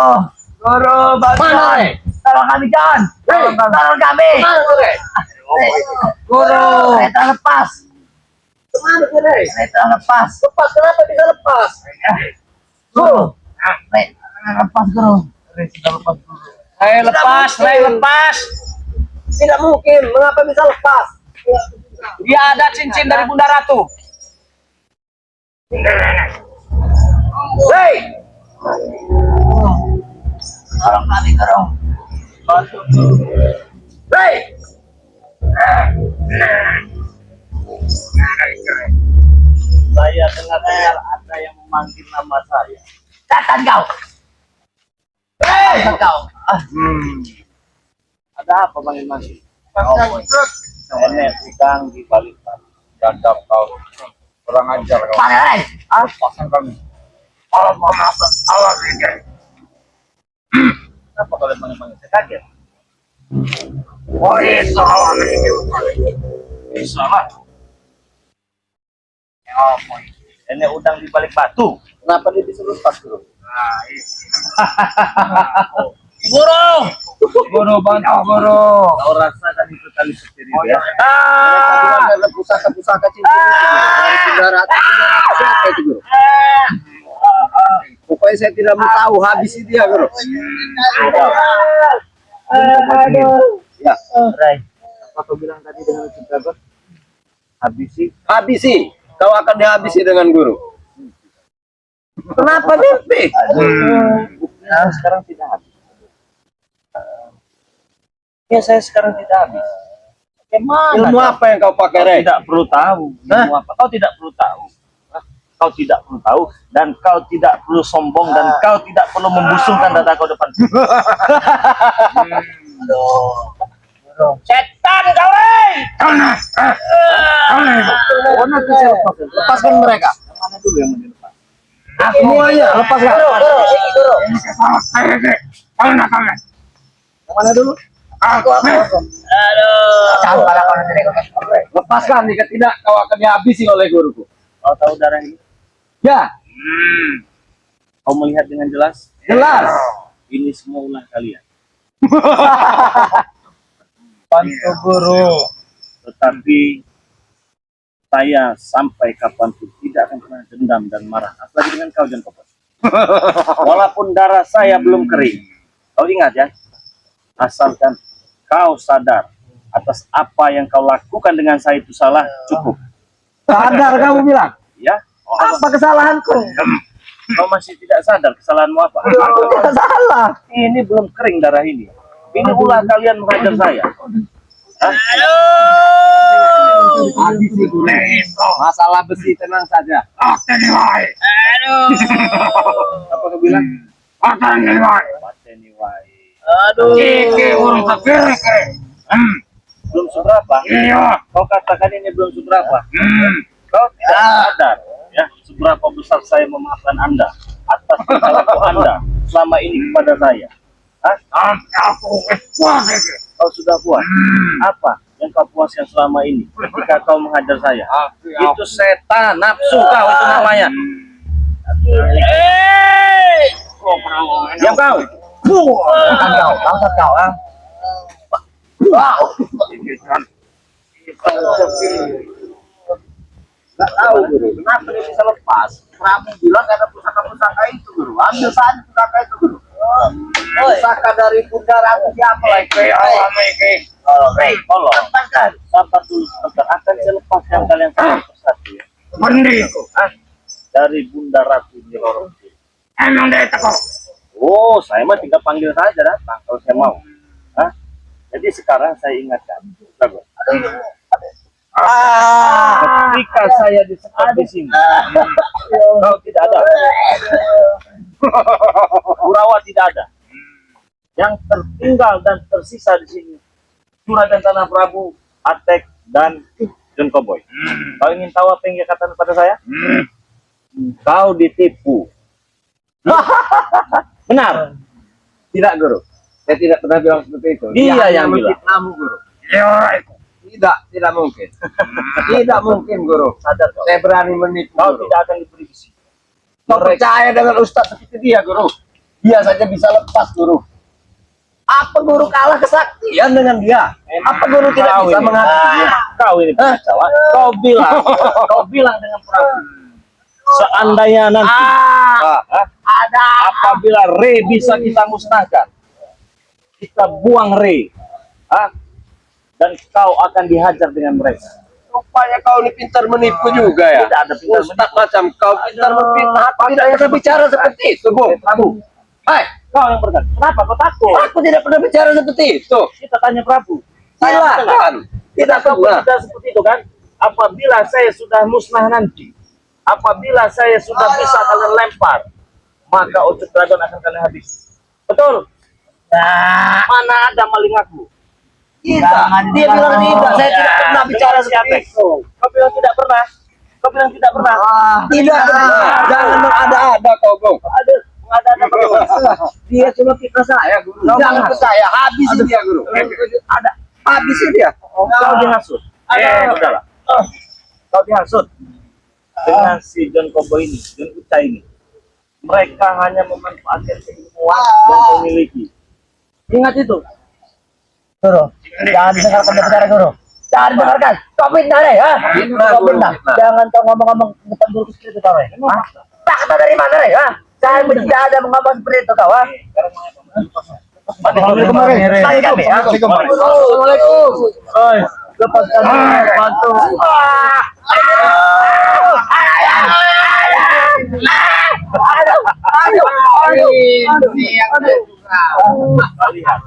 Oh, Guru bantu. Tolong kami John. Tolong kami. Guru, saya terlepas. Kemana Guru? Saya terlepas. Lepas kenapa bisa lepas? Guru, saya lepas Guru. Saya lepas. Tidak mungkin. Mengapa bisa lepas? Dia ada cincin dari Bunda Ratu. Hei, Tolong kami Guru. hei. Saya dengar ada yang memanggil nama saya. Setan kau. Setan kau. Ada apa manggil-manggil? Nenek sedang di balik gagap kau. Kurang ajar kau. Pangeran. Pasang kami. Allah maafkan Allah ini. Kenapa kalian manggil-manggil? Saya kaget. Oh itu Allah ini. Bisa lah. Nenek udang di balik batu. Kenapa dia disuruh lepas Guru? Guru bantu guru. Kau rasakan itu tali setir ya? Karena pusaka-pusaka cincin dari Bunda Ratu siapa itu Guru? Pokoknya saya tidak mau tahu, habisi dia Guru. Ya, Rai, apa kau bilang tadi dengan cinta gue? habisi. Kau akan dihabisi dengan Guru. Kenapa mimpi? Nah, sekarang tidak habis. Ya saya sekarang tidak habis. Bagaimana? Ilmu apa yang kau pakai, Kau Rey? tidak perlu tahu. Ilmu apa? Kau tidak perlu tahu. Kau tidak perlu tahu dan kau tidak perlu sombong dan kau tidak perlu membusungkan dada kau depan. Setan kau, Rey! Lepaskan mereka. Mana dulu yang mau dilepas? Semuanya, lepaskan. Yang mana dulu? Tahu kalau kau nanti Lepaskan, jika tidak kau akan dihabisi oleh guruku. Kau tahu darah ini? Ya, Kau melihat dengan jelas? jelas. Ini semua ulah kalian. Bantu guru. Tetapi saya sampai kapanpun tidak akan pernah dendam dan marah. Apalagi dengan kau John Kopos. Walaupun darah saya belum kering. Kau ingat ya? Asalkan kau sadar atas apa yang kau lakukan dengan saya itu salah, cukup. Sadar kamu bilang? Ya? Apa kesalahanku? Kau masih tidak sadar kesalahanmu apa? Aku tidak salah. Ini belum kering darah ini. Ini ulah kalian menghajar saya. Hah? Habisi guru. Masalah besi tenang saja. Apa kau bilang? Pateni wae. Aduh. Belum seberapa? Iya. Kau katakan ini belum seberapa? Kau tidak sadar ya seberapa besar saya memaafkan Anda atas perilaku Anda selama ini kepada saya. Hah? Kau sudah puas? Apa yang kau puaskan selama ini ketika kau menghajar saya? Itu setan, nafsu kau itu namanya. Diam kau. Bukan kau, bangsat kau ah. Nggak tahu guru. Kenapa dia bisa lepas? Prabu bilang ada pusaka-pusaka itu guru. Ambil saja pusaka itu guru. Pusaka dari Bunda Ratu siapa lagi? Tolong, sabar dulu sebentar. Akan saya lepaskan kalian satu persatu ya. Dari Bunda Ratu Nyiroro. Emang dia teko. Oh, saya mah tinggal panggil saja datang kalau saya mau. Hah? Jadi sekarang saya ingatkan. Bagus. Ketika saya disekap di sini, kau tidak ada. Kurawa tidak ada. Yang tertinggal dan tersisa di sini Juragan Tanah Prabu, Atek, dan John Cowboy. Kau ingin tahu apa yang dia katakan pada saya? Kau ditipu. Benar? Tidak guru. Saya tidak pernah bilang seperti itu. Dia yang hanya bilang. menfitnahmu guru. Tidak mungkin. Tidak mungkin guru. Sadar kau. Saya berani menipu. Kau Guru. tidak akan diberi besi. Kau percaya dengan ustaz seperti dia guru? dia saja bisa lepas guru. Apa guru kalah kesaktian dengan dia? Apa guru tidak bisa menghadapi dia? Kau ini pengacau. Kau bilang dengan Prabu. Seandainya nanti Ada apabila Re bisa kita musnahkan, kita buang Re, dan kau akan dihajar dengan mereka. rupanya kau ini pintar menipu juga ya. Tidak ada pintar Ustaz macam kau pintar memfitnah. Tidak bisa bicara seperti itu, Bung. Prabu, Hai, kau yang berkata, kenapa kau takut? aku tidak pernah bicara seperti itu. Kita tanya Prabu. Silakan. Tidak Tahu pernah. kita seperti itu kan? Apabila saya sudah musnah nanti, apabila saya sudah bisa kalian lempar, maka Ucut Dragon akan kalian habis. Betul? Mana ada maling aku? Tidak. Dia bilang tidak. Saya tidak pernah bicara seperti itu. Kau bilang tidak pernah? Kau bilang tidak pernah? Tidak. Jangan mengada-ada kau, Bung. Ada bagaimana? Dia cuma fitnah saya, Guru. Jangan percaya. Habisin dia, Guru. Ada. Habisin dia. Kau dihasut. Sudahlah. Kau dihasut dengan si John Kobo ini, John Uca ini. Mereka hanya memanfaatkan keilmuan yang memiliki. Ingat itu. Guru, jangan dengarkan dia bicara guru. Jangan dengarkan. Kau fitnah deh, ya. Kau fitnah. Jangan kau ngomong-ngomong depan guru seperti itu kau, ya. Tak kata dari mana, ya? Saya tidak ada ngomong seperti itu kau, ha? Assalamualaikum. Tanya kami, ya. Assalamualaikum. Oi, lepaskan bantu. Lihat,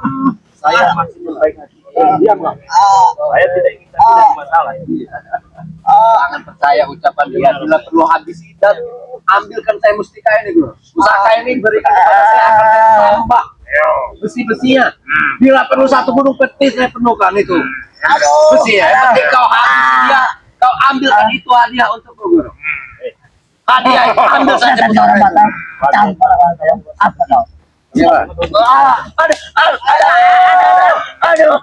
saya masih berbaik hati. Diam, Bang. Saya tidak ingin terjadi masalah. Jangan percaya ucapan dia. Bila perlu habisi dan ambilkan saya mustika ini, Guru. Pusaka ini berikan kepada saya akan saya tambah besi-besinya. Bila perlu satu gunung peti saya penuhkan itu. Besi ya. Yang penting kau habisi dia. Kau ambilkan itu hadiah untuk Guru. Hadiah itu ambil saja pusaka itu. Apa kau? Aduh.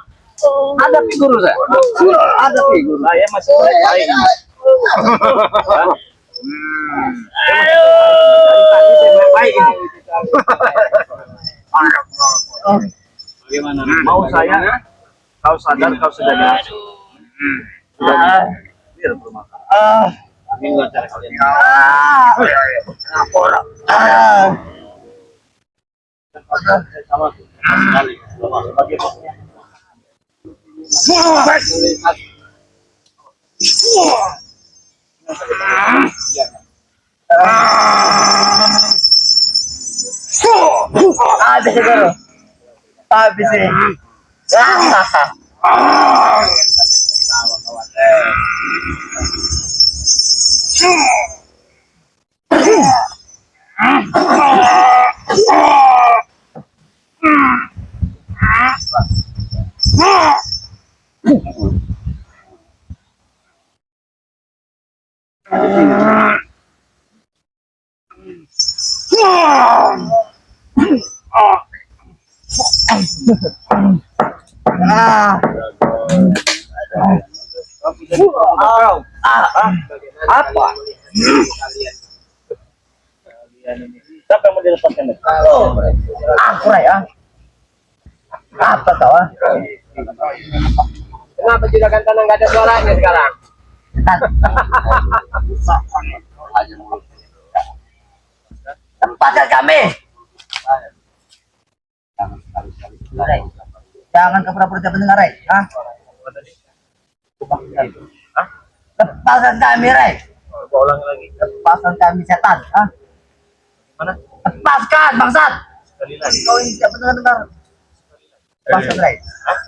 Ada figur saya. Ada figur. Saya masih baik-baik. Baik ini. Bagaimana? Mau saya? Kau sadar kau sudah dihasut. Sudah biar bermakan. Ini enggak cara kalian. Sama tuh. Sekali. Sebagai bosnya. Habis ya, guru. Habis ya. Apa? Siapa yang mau dilepaskan? Aku ya. Apa kau, ha? Kenapa juragan tanah nggak ada suaranya sekarang? Lepaskan kami. Jangan kau pura-pura tidak mendengar, Ray. Hah? Lepaskan kami, Ray. Ulang lagi. Lepaskan kami, setan. Hah? Mana? Lepaskan, bangsat. Sekali lagi. Kau ini tidak mendengar. Lepaskan, Ray.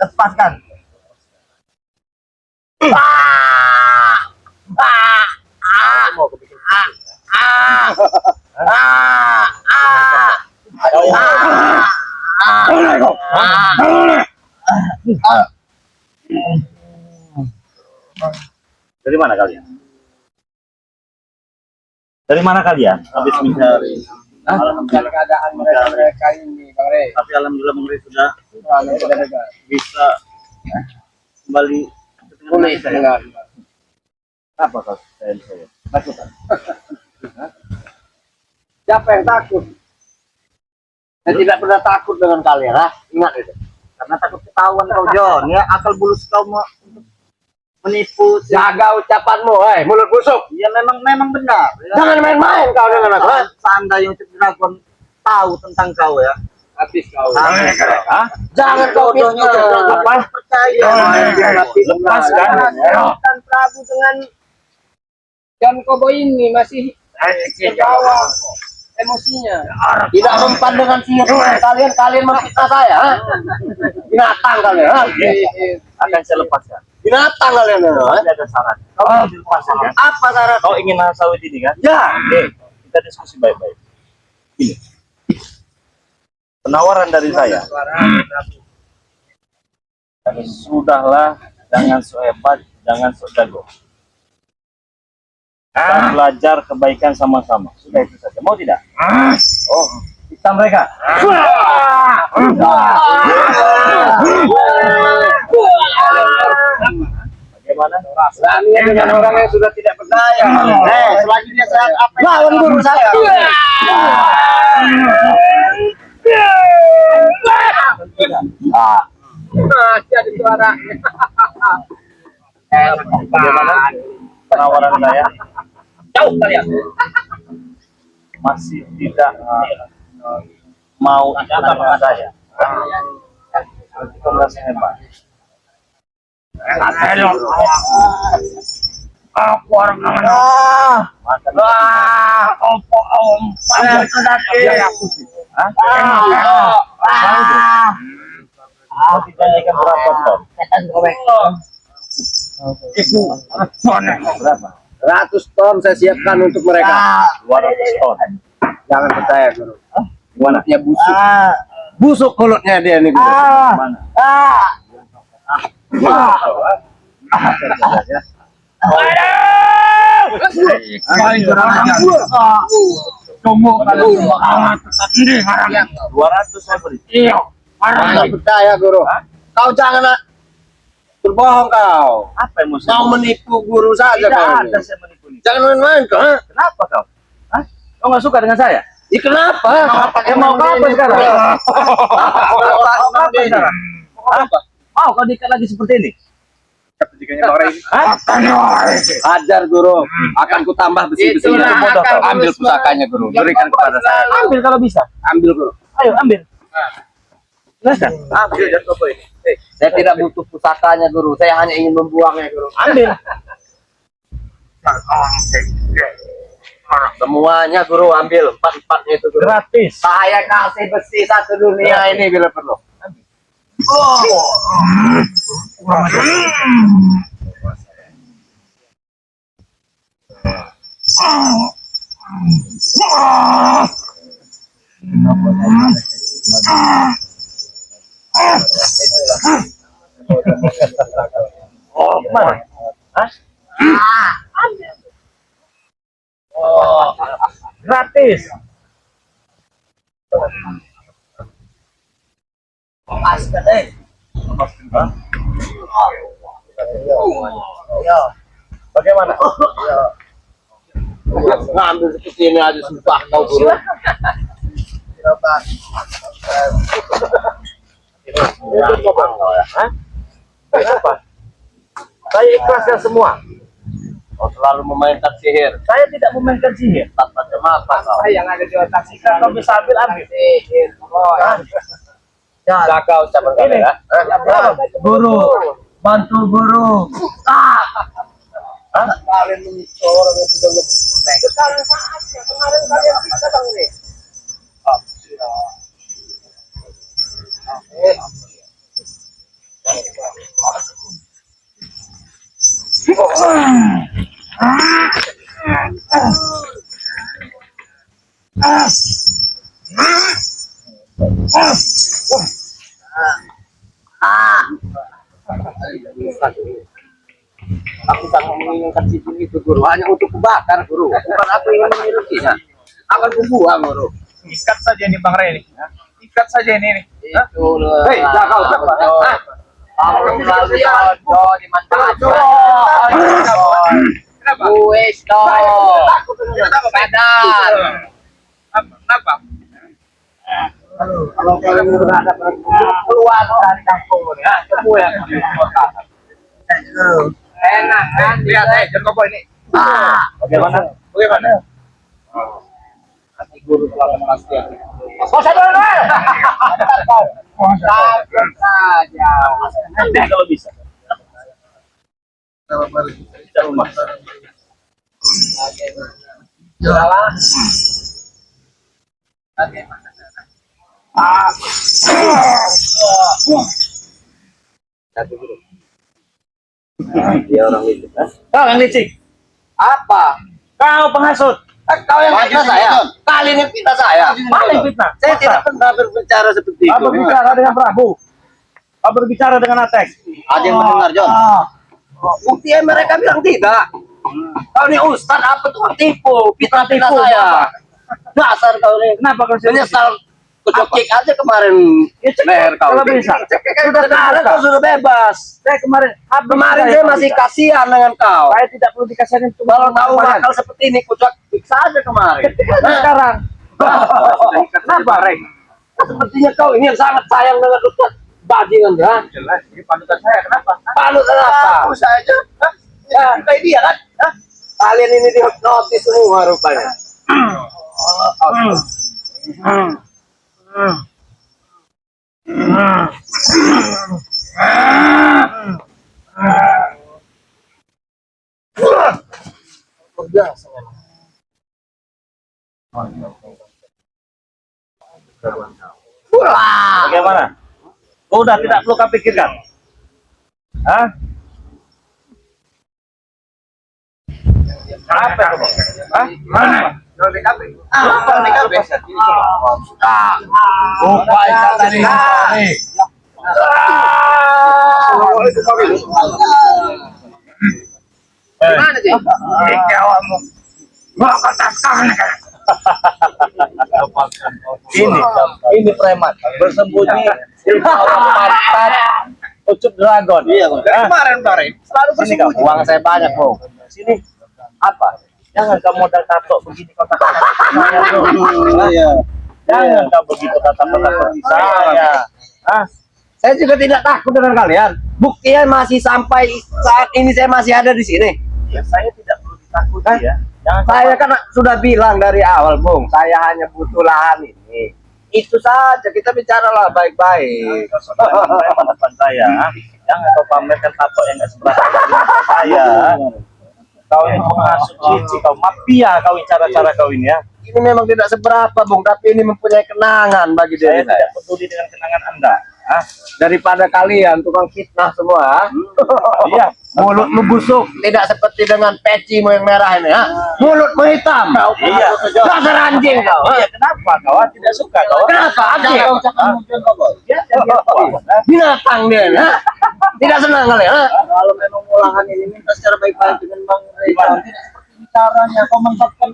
Lepaskan. Mau kebikin. Dari mana kalian? Dari mana kalian? Habis mencari. Alhamdulillah Keadaan mereka ini, Bang Rey. Tapi alhamdulillah Bang Rey sudah bisa kembali Pulih dengan apa kau saya? Takutan. siapa yang takut? Saya tidak pernah takut dengan kalian, ha? Ingat itu. Karena takut ketahuan kau John, ya akal bulus kau mau menipu. Jaga ucapanmu, mulut busuk. Ya memang benar. Ya. Jangan main-main kau dengan aku. Ha? Seandainya Dragon tahu tentang kau ya. Habis kau. Hah? Jangan kau Bodohnya apa? percaya. Lepaskan. Dan Prabu dengan John Kobo ini masih terbawa emosinya. Tidak mempan dengan sihir kalian memfitnah saya. Ha? Binatang kalian. Ha? Akan saya lepaskan. Binatang kalian. Ha? Tapi ada syarat. Kau ingin dilepaskan kan? Apa syarat? Kau ingin sawit ini kan? Ya. Oke, kita diskusi baik-baik. Ini. Penawaran dari saya. Sudahlah, jangan so hebat, jangan so jago. Kita belajar kebaikan sama-sama. Sudah itu saja. Mau tidak? Oh, kita mereka. Bagaimana? Berani dengan orang yang sudah tidak berdaya. Selanjutnya saya apa? Lawan guru saya. Jadi suara. Bagaimana? Penawaran saya Jauh kalian. masih tidak mau ikut dengan saya. Kita merasa hebat. Aku orang Makan. Mau dijanjikan berapa ton? Berapa? 100 ton saya siapkan untuk mereka. 200 ton. Jangan percaya guru. Gimana? Mulutnya busuk. Busuk mulutnya dia nih guru. Mana? Dua ratus saya beri. Jangan percaya guru. Kau jangan berbohong kau. Apa yang mesti? Mau menipu guru saja Tidak kau. ada saya menipu. Jangan main-main kau. Ha? Kenapa kau? Hah? Kau nggak suka dengan saya? Ya, kenapa? Ya mau kau apa sekarang? Mau kau apa sekarang? Hah? Mau kau diikat lagi seperti ini? Hah? Ajar guru, akan ku tambah besi-besinya. Ambil pusakanya guru, berikan kepada saya. Ambil kalau bisa. Ambil guru. Ayo ambil. Silahkan. Ambil dan kopo ini. Saya tidak butuh pusakanya guru, saya hanya ingin membuangnya guru. Ambil. Semuanya guru ambil, empat-empatnya itu guru. Gratis. Saya kasih besi satu dunia ini bila perlu. Oh, mana? Hah? Oh, gratis. Hah? Bagaimana? Ngambil seperti ini aja susah kau guru. Hah? Kenapa? Saya ikhlaskan semua. Kau selalu memainkan sihir. Saya tidak memainkan sihir. Tak macam-apa kau. yang ada di otak Jika kau bisa ambil, ambil. Sihir. Jaga ucapan Ini. kalian. Guru, bantu guru. Hah? Kalian menyiksa orang yang sudah lebih. Sekarang saatnya kemarin kalian bisa bang nih. Aku sangat menginginkan cincin itu guru, hanya untuk kubakar guru. Bukan aku ingin memilikinya. Akan kubuang guru. Ikat saja ini Bang Rey. Ikat saja ini. Itu loh. Hei, jaga ucapan. Kalau selalu jodoh di manfaatkan. Kenapa? Wes toh. Kenapa? Sadar. Kenapa? Kalau kalian udah ada keluar dari kampung ya, semua yang di kota. Enak kan? Lihat John Kobo ini. Bagaimana? Bagaimana? Hati guru selalu pasti. Bos aja dulu. Takut saja. Kalau bisa. Tidak memaksa. Salah. Bagaimana? Satu guru. Dia orang licik. Kau yang licik. Apa? Kau penghasut. Kau yang fitnah saya. Kali ini fitnah saya. Mana yang fitnah? Saya tidak pernah berbicara seperti itu. Kau berbicara dengan Prabu. Kau berbicara dengan Atek. Ada yang mendengar, John? Buktinya mereka bilang tidak. Kau ini ustaz apa tuh tipu, fitnah saya. Dasar kau ini. Kenapa kau Menyesal kecekik aja kemarin. Ya, cek leher kau. kalau bisa. Sudah sekarang kau sudah bebas. Saya kemarin Saya masih kasihan dengan kau. Saya tidak perlu dikasihin untuk Kalau tahu bakal seperti ini, kucak saja kemarin. sekarang. Kenapa, Rek? Sepertinya kau ini yang sangat sayang dengan Ustaz. Bajingan, ya? Jelas, ini panutan saya. Kenapa? Panutan apa? Aku saja. Ya, kayak dia kan? Kalian ini dihipnotis semua rupanya. Bagaimana? Udah tidak perlu kau pikirkan. Hah? Apa itu? Hah? Mana? Gimana sih? Ini preman bersembunyi di bawah pantat ucup dragon. Iya, Hah? kemarin selalu Sini kau, bersembunyi. uang saya banyak bro. Sini. Apa? Jangan kamu modal tato begini kau tatap saya bro. Iya. Jangan kau begitu tatap seperti saya. Hah? Saya juga tidak takut dengan kalian. Buktinya masih sampai saat ini saya masih ada di sini. Ya saya tidak perlu ditakuti ya. Jangan Saya kan sudah bilang dari awal, Bung, saya hanya butuh lahan ini. Itu saja, kita bicaralah baik-baik. Jangan depan saya. Jangan kau pamerkan tato yang nggak seberapa di mata saya. Kau ini menghasut cici, kau mafia, kau ini cara-cara kau ini ya. Ini memang tidak seberapa, Bung, tapi ini mempunyai kenangan bagi Saya diri saya. tidak peduli dengan kenangan Anda. Hah? Daripada kalian tukang fitnah semua, Iya. mulutmu busuk, tidak seperti dengan pecimu yang merah ini, ha? Mulutmu hitam. Iya. Dasar anjing kau. Iya, kenapa kau tidak suka kau? Kenapa anjing? Ya, dia tua. Binatang dia, ha? Tidak senang kalian, ha? Kalau memang mulahan ini minta secara baik-baik dengan Bang Rizal, tidak seperti caranya kau mengungkapkan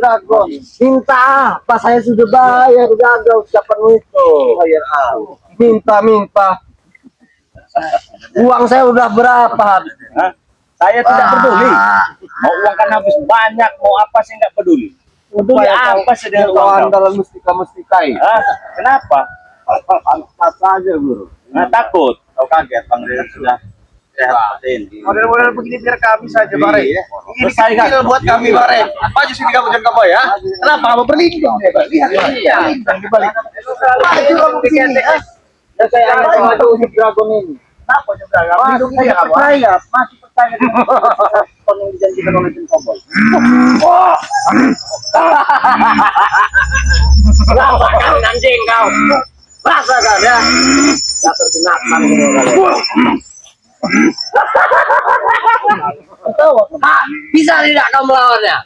dragon. Minta apa? Saya sudah bayar gagal ucapanmu itu. Bayar apa? Minta. Uang saya udah berapa? Hah? Saya tidak peduli. Mau uang kan habis banyak, mau apa sih nggak peduli. Peduli apa sih dengan uang kau? dalam mustika ini? Hah? Kenapa? Pantas saja, Guru. Nggak takut. Kau kaget, Bang Rizal sudah sehat seperti ini. Model-model begini biar kami saja, Bare. Ini Selesai, kan? kecil buat kami, Bare. Maju sini kamu jangan kamu ya. Kenapa kamu berlindung? Lihat, lihat. Di balik. Maju kamu ke sini. Ya saya akan maju untuk dragon ini. Kenapa untuk dragon? Lindungi dia kamu. Masih percaya dengan yang dijanjikan oleh Jin Koboy. Rasakan anjing kau. Rasakan ya. Dasar binatang Pak, bisa tidak kau melawannya?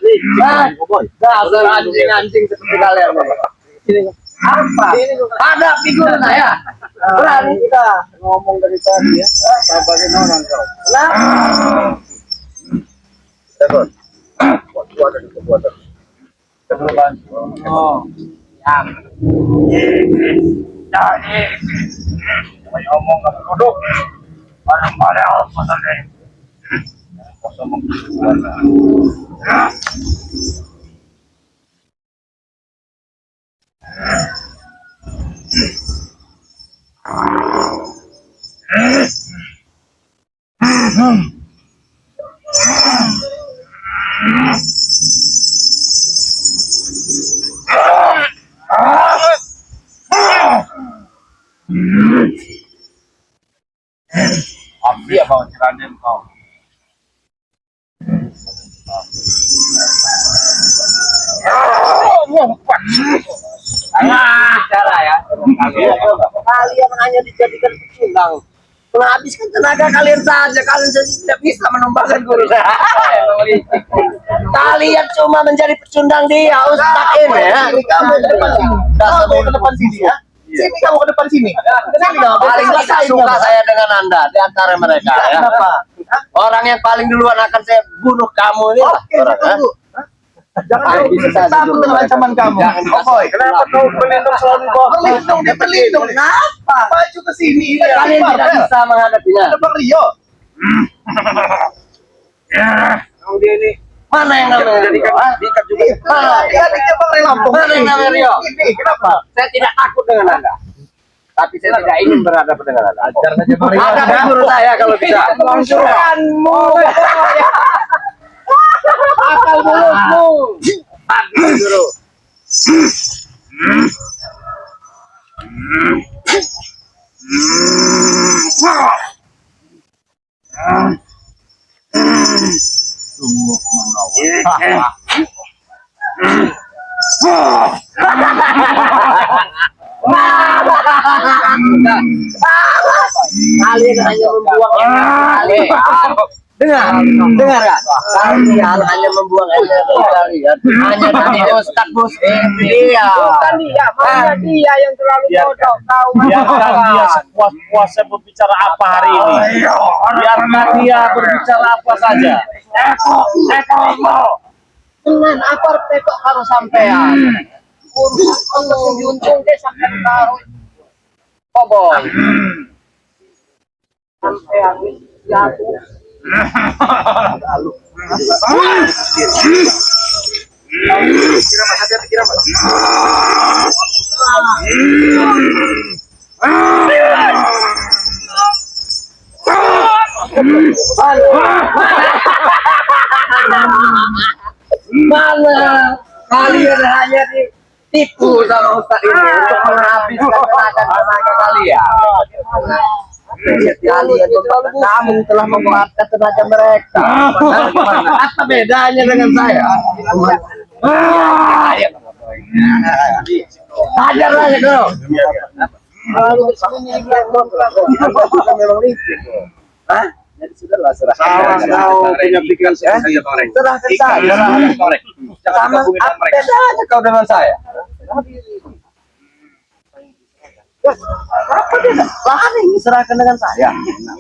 Dasar anjing-anjing seperti kalian. Apa? Ada figur saya. Berani kita ngomong dari tadi ya. Sabarin orang kau. Kenapa? Telepon. Waktu ada di kekuatan. Telepon. Oh. Ya. Jadi. Ngomong kamu duduk. Barang-barang apa tadi? Kosong. Abdi apa Raden kau? Cara ya. Kalian hanya dijadikan pecundang. Menghabiskan tenaga kalian saja. Kalian saja tidak bisa menumbangkan guru. Kalian cuma menjadi pecundang dia, Ustaz ini ya. Kamu ke depan sini. Kamu ke depan sini ya. Sini kamu ke depan sini. Paling tidak suka saya dengan Anda di antara mereka ya. Orang yang paling duluan akan saya bunuh kamu ini. Oke, tunggu. Jangan takut dengan ancaman kamu. Oke, kenapa kau berlindung selalu bawah? Berlindung, dia berlindung. Kenapa? Maju ke sini. Kalian tidak bisa menghadapinya. Ada Bang Rio. Dia ini mana yang namanya Rio? Dikat juga. Dia Bang Rio Lampung. Mana yang namanya Rio? Ini kenapa? Saya tidak takut dengan Anda. Tapi saya tidak ingin berhadapan dengan Anda. Ajar saja Bang Rio. Ada guru saya kalau bisa. Langsuranmu. Akal mulusmu. Habis dulu. Sungguh menawan. Kalian hanya membuang kalian. Dengar ya. Kalian hanya membuang energi kalian. Hanya dari Ustaz Muslim dia. Bukan dia, mana dia yang terlalu bodoh. Tahu Biarkan dia sepuas-puasnya berbicara apa hari ini. Biarkan dia berbicara apa saja. Dengan apa tekok harus sampean? Urusan untuk junjung dia sampai taruh. Kobol. Sampean jatuh. Mana kalian hanya ditipu sama Ustaz ini untuk menghabiskan tenaga kalian. Kalian kamu telah memanfaatkan tenaga mereka. Apa bedanya dengan saya? Hajar aja dong. Memang licik. Hah? Jadi sudahlah serahkan. Kau punya pikiran saja korek. Serahkan saja. Sama apa bedanya kau dengan saya? Apa beda? Lahan ini serahkan dengan saya.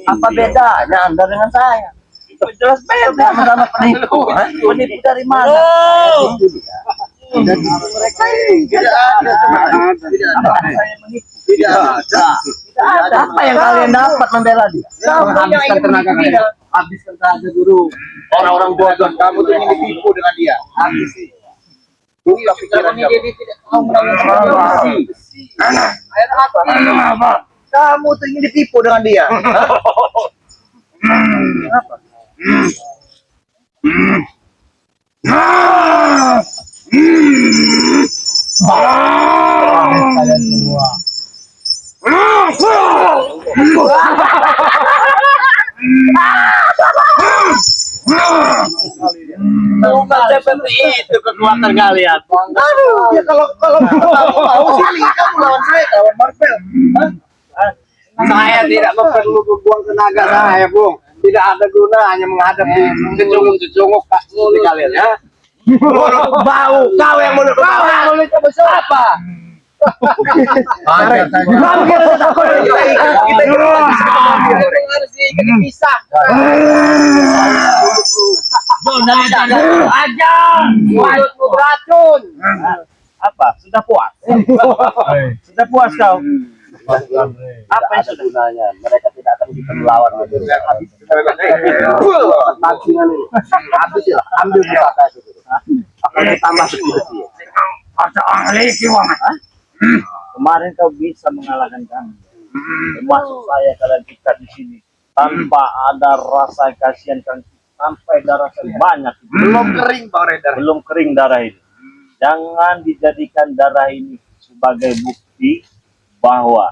Apa bedanya Anda dengan saya? Jelas beda sama penipu. Penipu dari mana? Dan mereka ini tidak ada. Tidak ada. Apa yang kalian dapat membela dia? Menghabiskan tenaga kalian. Habiskan tenaga guru. Orang-orang bodoh. Kamu tuh ingin ditipu dengan dia. Habisi. Iya, pikiran dia tidak tahu menangani. Apa? Kamu tuh ingin ditipu dengan dia. Kenapa? Kalian semua. Bukan seperti itu kekuatan kalian. Aduh, ya kalau mau sini kamu lawan saya, lawan Marvel. Saya tidak perlu membuang tenaga saya, Bung. Tidak ada guna hanya menghadapi kecunguk-kecunguk seperti kalian ya. Bau, kau yang mulut coba siapa? Harus dipisah. Aja, mulutmu beracun. Apa? Sudah puas? Sudah puas kau? Apa yang sudah gunanya? Mereka tidak akan bisa melawan lagi. Habis tancingan ini. Habislah, ambil buka saya dulu. Akan ditambah besi. ada ahli kiwangan? Kemarin kau bisa mengalahkan kami. Termasuk saya kalian ikat di sini tanpa ada rasa kasihan kan, sampai darah sebanyak Belum kering Bang Redar. belum kering darah ini. Jangan dijadikan darah ini sebagai bukti bahwa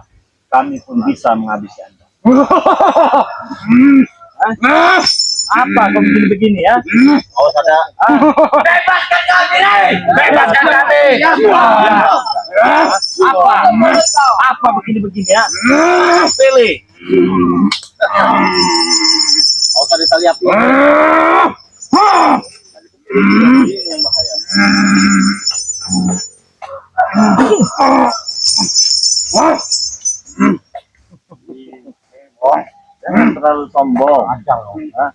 kami pun bisa menghabisi Anda. Hah? Apa kau bikin begini ya? Oh, ada. Bebaskan kami, Rey! Bebaskan kami! Apa begini ya? Pilih. Oh, tadi tali api. Ini yang bahaya. Jangan terlalu sombong. Hah?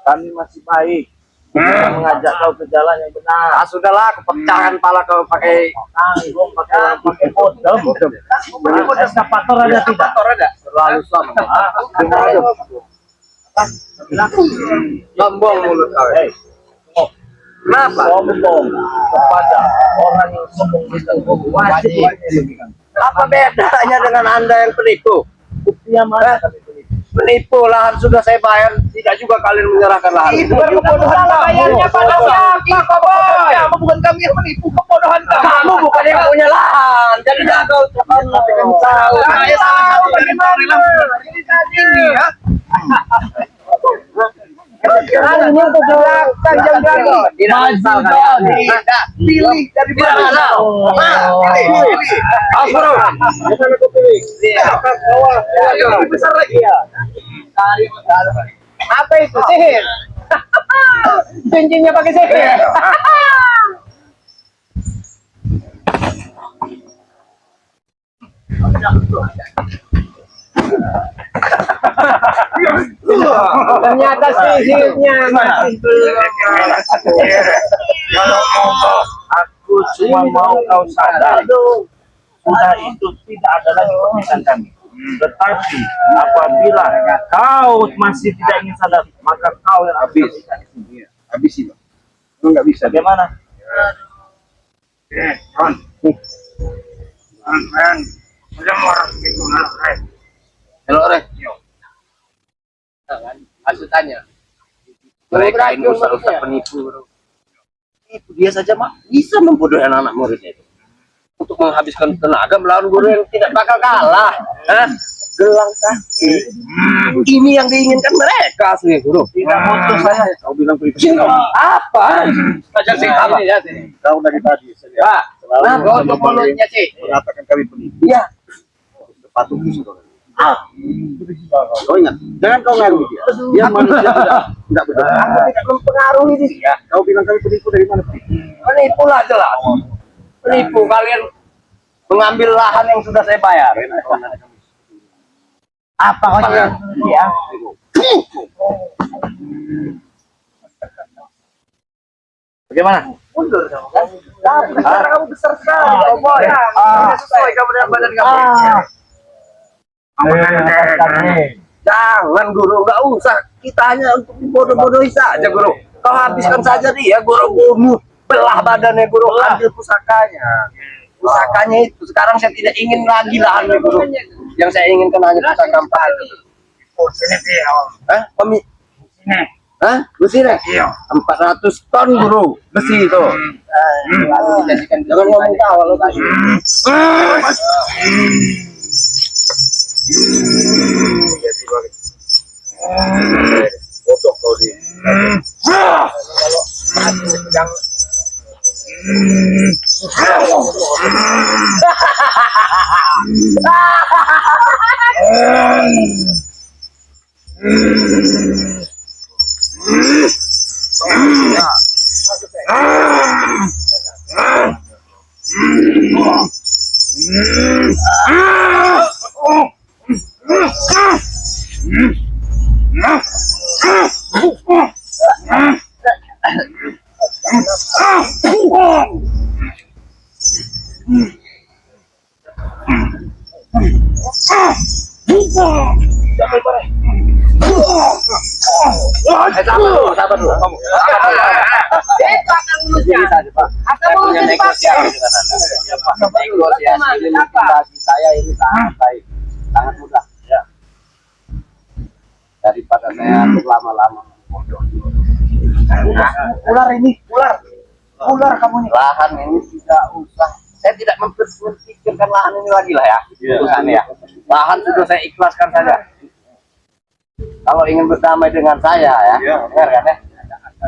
Kami masih baik. Kita mengajak kau ke jalan yang benar. Ah, sudahlah, kepecahan pala kau pakai Tanggung pakai bodem. Eskavator ada tidak? eskavator ada. Terlalu sombong. Sombong mulut kau. Hei, Kenapa? sombong kepada orang yang sombong itu wajib dirugikan. Apa bedanya dengan Anda yang penipu? Buktinya mana kami penipu? Penipu, lahan sudah saya bayar, tidak juga kalian menyerahkan lahan. Itu kan kebodohan bayarnya pada siapa, Koboy? Kamu bukan kami yang menipu, kebodohan Kamu bukan yang punya lahan, jadi jaga ucapan. Tapi kan tahu. Saya tahu bagaimana. Ini ya. Ini untuk belakang jam berani. Tidak asal kalian. Tidak. Pilih dari Tidak mana? asal. Pilih. Awas bro. Jangan aku pilih. Lebih besar lagi ya. Apa itu sihir? Cincinnya pakai sihir. Ternyata sihirnya masih belum. Kalau ngomong, aku cuma mau kau sadar. Sudah itu tidak ada lagi urusan kami. Tetapi apabila kau masih tidak ingin sadar, maka kau yang habis. Habis itu. Lu nggak bisa. Bagaimana? Halo, Re. Hasutannya. Mereka ini ustaz-ustaz penipu, bro. Tipu dia saja, Mak. Bisa membodohi anak muridnya itu. Untuk menghabiskan tenaga melawan guru yang tidak bakal kalah. Hah? Gelang sakit. Ini yang diinginkan mereka asli, bro. Tidak butuh saya. Kau bilang penipu. Apa? Ajar sih. Apa? Kau dari tadi saya Pak, selalu nah, kau mulutnya sih. mengatakan kami penipu. Iya. Sepatu saudara. Kau ingat, jangan kau ngaruhi dia. Dia manusia tidak benar. Aku tidak mempengaruhi dia. Kau bilang kami penipu dari mana? Penipu lah jelas. Penipu, kalian mengambil lahan yang sudah saya bayar. Apa kau yang ya? Bagaimana? Mundur kamu kan? Karena kamu besar sekali, Koboy. Sesuai kamu dengan badan kamu. Jangan guru, nggak usah. Kita hanya untuk bodoh-bodohi saja guru. Kau habiskan saja dia, guru bunuh. Belah badannya guru, ambil pusakanya. Pusakanya itu sekarang saya tidak ingin lagi lahannya guru. Yang saya inginkan hanya pusaka 4. Hah? Hah? Besi nih? 400 ton guru besi itu. Jangan ngomong kau lo tadi. Bodoh kau di. Sabar dulu. Begini saja, Pak. Saya punya negosiasi dengan Anda. Negosiasi ini mungkin bagi saya ini sangat baik, sangat mudah. Ya. Daripada saya berlama-lama bodoh. Ular ini, ular kamu nih. Lahan ini tidak usah. Saya tidak memikirkan lahan ini lagi lah ya. Urusannya ya. Lahan sudah saya ikhlaskan saja. Kalau ingin berdamai dengan saya ya, dengar kan ya,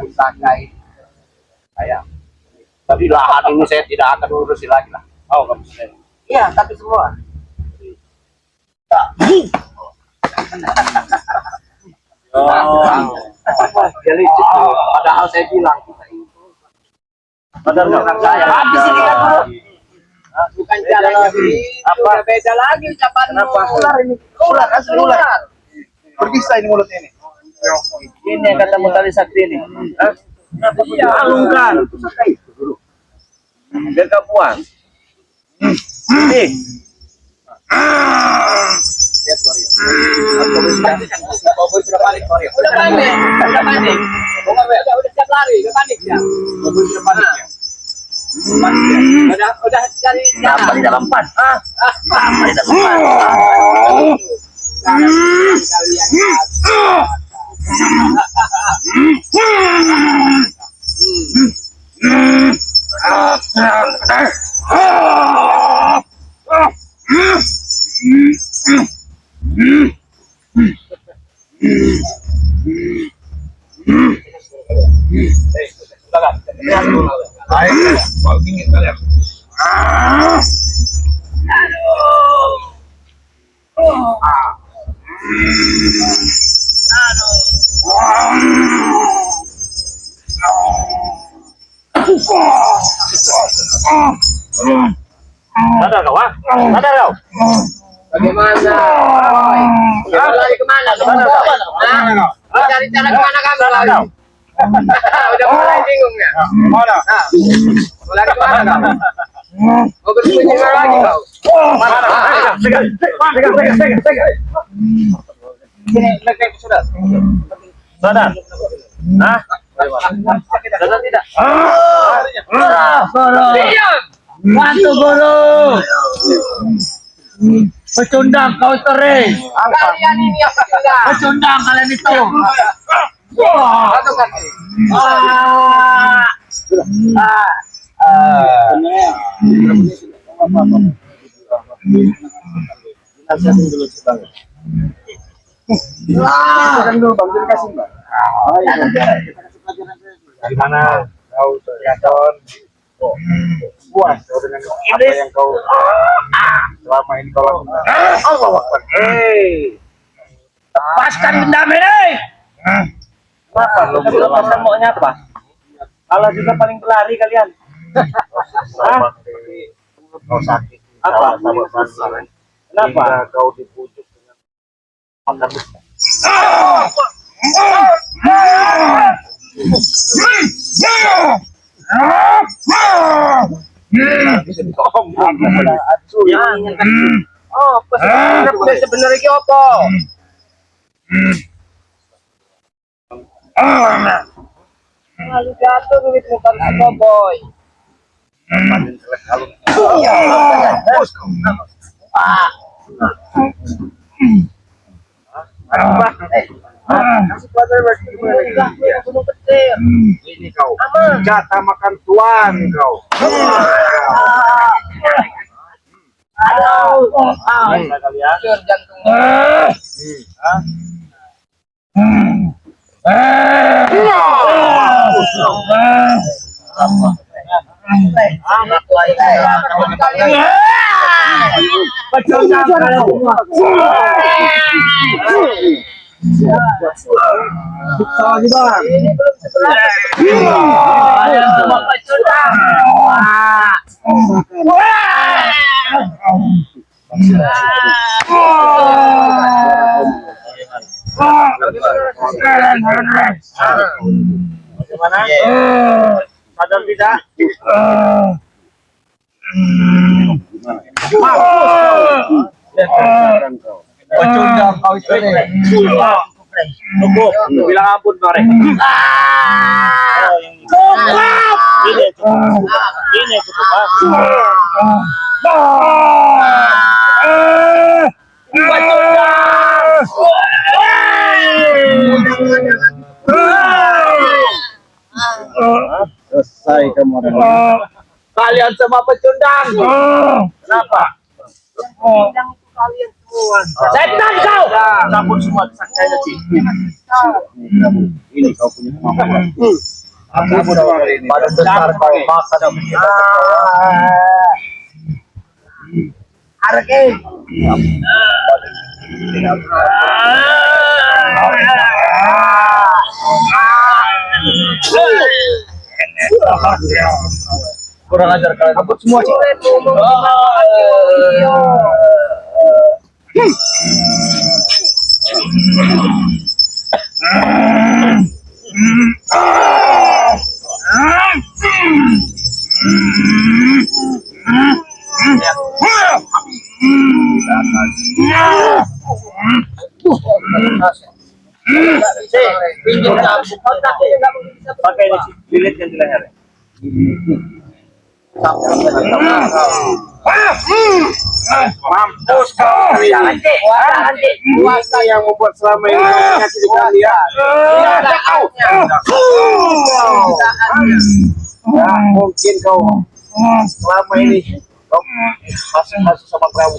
usahakan saya. Tapi lahan ini saya tidak akan urusi lagi lah. Oh, kamu sudah. Iya, tapi semua. Oh. Jadi padahal saya bilang kita ini Padahal nggak saya habis ini kan dulu. Bukan jalan lagi. Apa? Udah beda lagi ucapan. Kenapa? Ular ini. Ular. Berbisa ini mulutnya ini. Ini yang kata Mutali Sakti ini. Hah? Kenapa kau dialungkan? Biar kau puas. Nih. Udah panik. Udah panik. Udah siap lari. Udah panik ya. Udah cari Apa di dalam pan? Apa di dalam pan? Sadar kau, ah? Sadar kau? Bagaimana? Kamu lari kemana? Mau cari cara kemana kamu lari? Udah mulai bingung ya? Mana? Mau lari kemana kamu? Mau bersembunyi lagi kau? Sadar. Hah? Sadar tidak? Guru. Diam! Bantu guru. Pecundang kau sering. Kalian ini yang pecundang. Pecundang kalian itu. Satu kaki. Di mana kau kelihatan puas kau dengan apa yang kau selama ini kau lakukan? Allah Akbar. Lepaskan benda ini. Kenapa? Lepaskan maunya apa? Allah juga paling pelari kalian. Hah? Kau sakit. Apa? Sabar. Kenapa? Hingga kau dipujuk dengan makan besar. Oh, sebenarnya ki apa? Lalu jatuh duit bukan apa boy. Kasih pelajaran bagi gunung kecil. Ini kau jatah makan tuan kau. Aduh, Bisa kalian? hancur jantung. Pecundang kalian semua. Ini belum sebelah. Kalian semua pecundang. Bagaimana? Sadar tidak? Pecundang kau sering. Cukup. Bilang ampun kemarin. Cukup. Ini cukup. Ini cukup. Selesai kamu. Kalian semua pecundang. Kenapa? Yang pecundang itu kalian semua. Setan kau. Cabut semua kesaktiannya, Ci. Ini kau punya kemampuan. Cabut hari ini. Badan besar kau makan. Arke. Kurang ajar kalian. Cabut semua, Ci. Pakai ini, Ci. Lilitkan di lehernya. Mampus kau. Jangan, Ci. Jangan, Ci. Puasa yang membuat selama ini menyakiti kalian. Ada kau. Ya, mungkin kau selama ini kau masuk sama Prabu.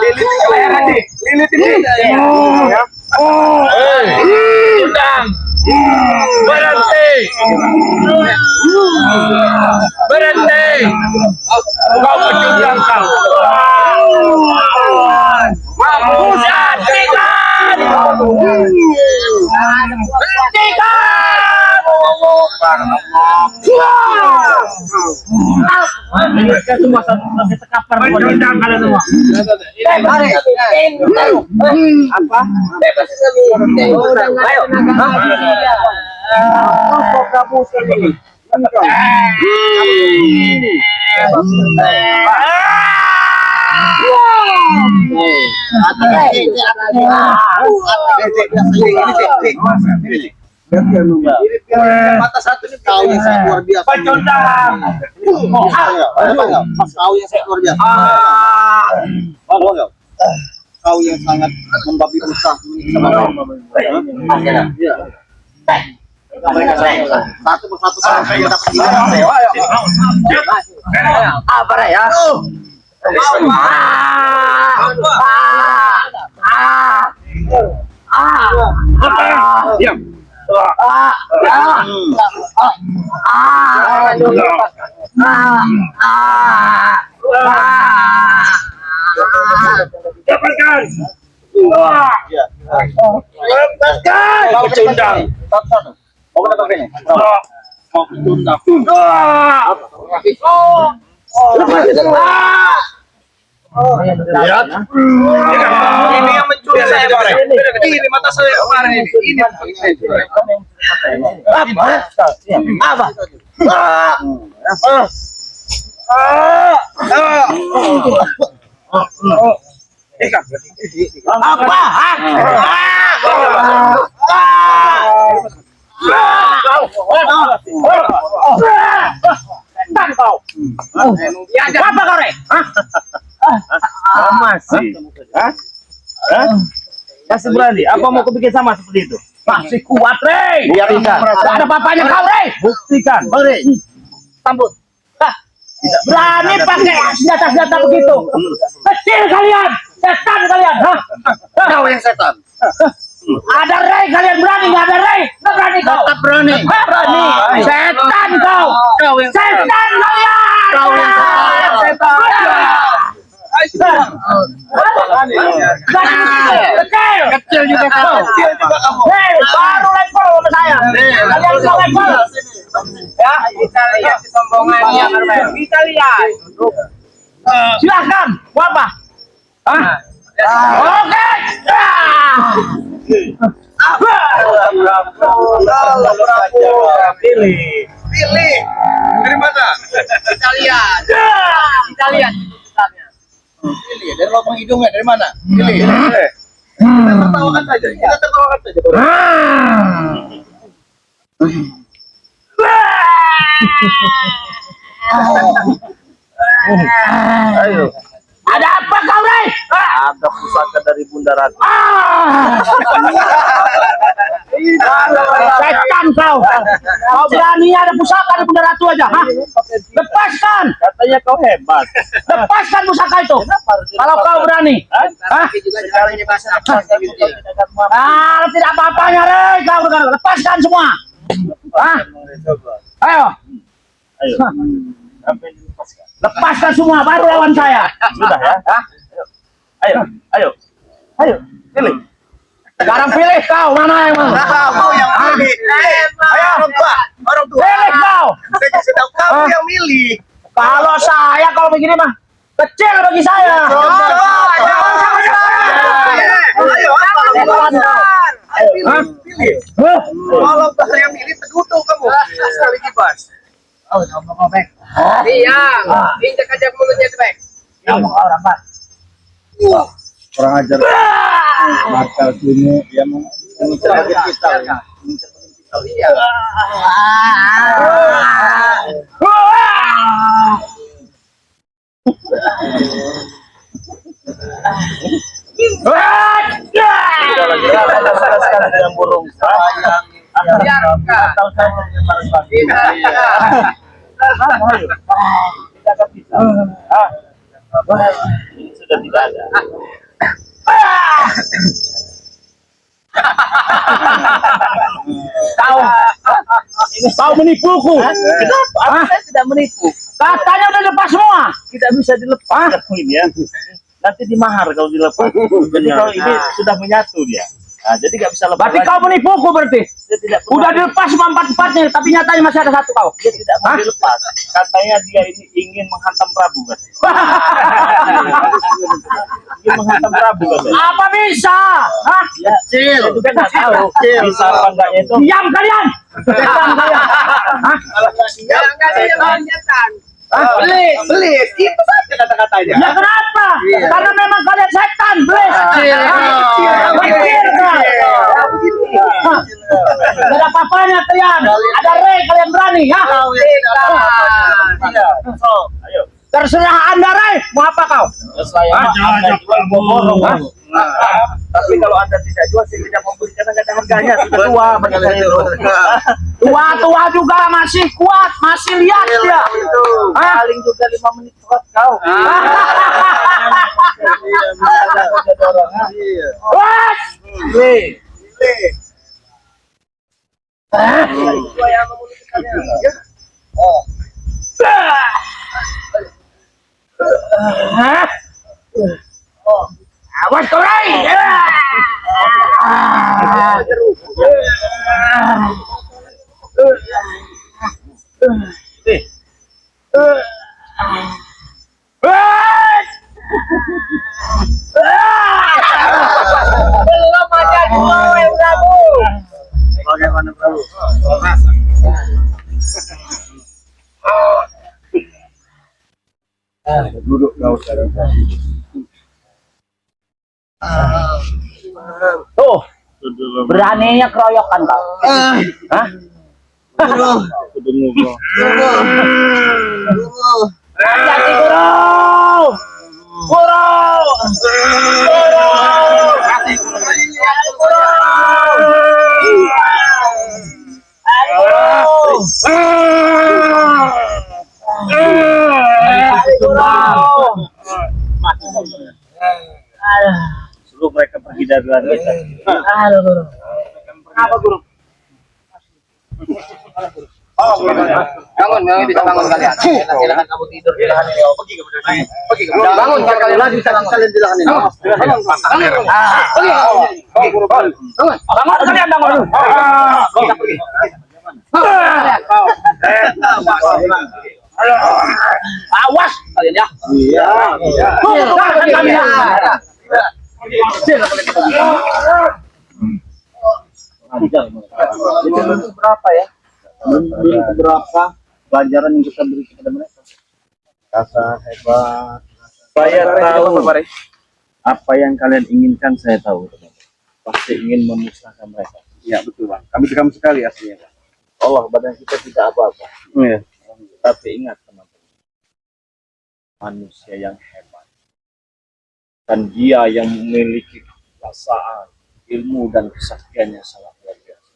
Lilitin ke leher aja. Lilitin ya. Undang. Berhenti. Berhenti. Kau pecundang kau. Mampus hentikan. Lilitkan semua sampai terkapar. Pecundang kalian semua. Apa? Ayo. Mata satu ini kau yang sangat luar biasa. Pecundang. Kau yang sangat luar biasa. Kau yang sangat membabi buta sama kau. Satu persatu sampai kita pergi. Apa ya? Diam. Dapatkan. Kau pecundang. Mau datang sini. Kau pecundang. Lihat. Ini yang mencuri saya kemarin. Ini mata saya kemarin ini. Ini Apa? Apa? Apa kau, Re? Masih. Hah? Masih berani? Apa mau kau bikin sama seperti itu? Masih kuat, Re. Buktikan. Tidak ada papanya kau, Re. Buktikan. Bang, Re. Sambut. Hah. Berani pakai senjata-senjata begitu. Kecil kalian. Setan kalian. Hah? kau yang setan. Ada Ray kalian berani, nggak ada Ray, nggak berani kau. Tetap berani. Berani. Setan kau. Kau yang Setan kalian. Kau yang setan. Kecil. Kecil juga kau. Kecil juga kamu. Hei, baru level sama saya. Kalian juga level. Ya, kita lihat kesombongannya. Kita lihat. Silakan. Mau apa? Hah? Oke. Pilih. Pilih. Dari mana? Kita lihat. Kita lihat. Pilih dari lubang hidungnya dari mana? Pilih. Kita tertawakan saja. Kita tertawakan saja. Ayo. Ada apa kau, Ray? Ada pusaka dari Bunda Ratu. Setan kau. Kau berani ada pusaka di Bunda Ratu aja, hah? Lepaskan. Katanya kau hebat. Lepaskan pusaka itu. Kalau kau berani. Hah? Tidak apa-apanya, Rey. Kau lepaskan semua. Hah? Ayo. Ayo. Apa yang dilepaskan? Lepaskan semua baru lawan saya. Sudah ya? Hah? Ayo, ayo. Ayo. Pilih. Sekarang pilih kau mana yang mau. Kamu yang milih. Ayo orang tua. Pilih kau. Saya kasih tahu kamu yang milih. Kalau saya kalau begini mah kecil bagi saya. Pilih. Kalau Bahar yang milih tegutuh kamu. Sekali kibas. Iya, injak aja mulutnya itu baik. Kamu orang Pak. Kurang ajar. Bakal sini dia mau Mencerahkan kita. Iya. Sudah lagi. Sekarang dengan burung. Biarkan. Tahu saya balas lagi. Iya. Ayo. Tidak akan bisa. Ini sudah tidak ada. Kau menipuku. Kenapa? Saya tidak menipu. Katanya udah lepas semua. Tidak bisa dilepas. Ini ya. Nanti dimahar kalau dilepas. Jadi kalau ini sudah menyatu dia. Nah, jadi nggak bisa lepas. Berarti lagi. kau menipuku berarti. Dia tidak pernah- Udah dilepas semua empat-empatnya, tapi nyatanya masih ada satu kau. Dia tidak mau dilepas. Katanya dia ini ingin menghantam Prabu katanya. Ingin menghantam Prabu katanya. Apa bisa? Hah? Ya, saya juga nggak tahu bisa apa enggaknya itu. Diam kalian. Diam kalian. Hah? Jangan kasih lanjutan. Belis. Itu saja kata-katanya. Ya kenapa? Karena memang kalian setan, belis. Kecil kan? Hah? Gak ada apa-apanya kalian. Ada Rey kalian berani, ya? Ayo. Terserah Anda, Rey. Mau apa kau? Saya Anda jual borong. Tapi kalau Anda tidak jual, saya tidak membeli karena nggak ada harganya. Sudah tua bagi saya itu. Tua-tua juga masih kuat, masih lihat dia. Hah? Paling juga 5 menit kuat kau. Wes! Hah? Awas kau, Rey! Belum ada dua yang kamu. Bagaimana Prabu? duduk kau sekarang. Tuh, beraninya keroyokan kau. Hah? Hati-hati, Guru! Guru! Suruh mereka pergi dari luar desa. Aduh, Guru. Kenapa Guru? Bangun, memang bisa bangun kalian. Silakan kamu tidur di lahan ini. Pergi ke belakang. Pergi ke belakang. Bangun kalian. Lagi kalian di lahan ini. Bangun kalian, bangun. Awas kalian ya. Iya. Tuh, kan kalian. Itu berapa ya? Berapa pelajaran yang kita beri kepada mereka? Rasa hebat. Saya tahu apa yang kalian inginkan, saya tahu. Pasti ingin memusnahkan mereka. Ya betul bang. Kami sekam sekali aslinya. Allah badan kita tidak apa-apa. Iya. Tapi ingat teman-teman, manusia yang hebat dan dia yang memiliki kekuasaan, ilmu dan kesaktiannya sangat luar biasa.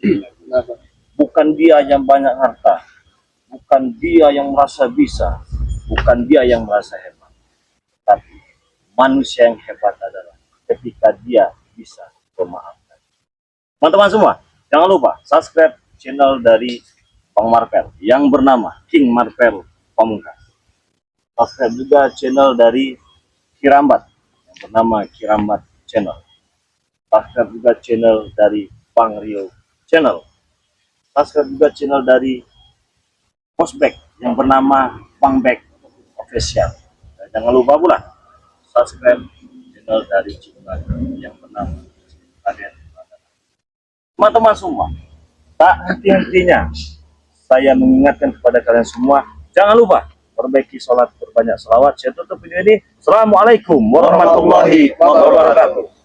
Bukan dia yang banyak harta, bukan dia yang merasa bisa, bukan dia yang merasa hebat. Tapi manusia yang hebat adalah ketika dia bisa memaafkan. Teman-teman semua, jangan lupa subscribe channel dari Bang Marvel yang bernama King Marvel Pamungkas. Subscribe juga channel dari Kirambat yang bernama Kirambat Channel. Subscribe juga channel dari Bang Rio Channel. Subscribe juga channel dari Posbek yang bernama Bang Bek Official. Dan jangan lupa pula subscribe channel dari Ciputat yang bernama Raden. Teman-teman semua, tak henti-hentinya saya mengingatkan kepada kalian semua, jangan lupa perbaiki sholat, berbanyak selawat. Saya tutup video ini. Assalamualaikum warahmatullahi wabarakatuh.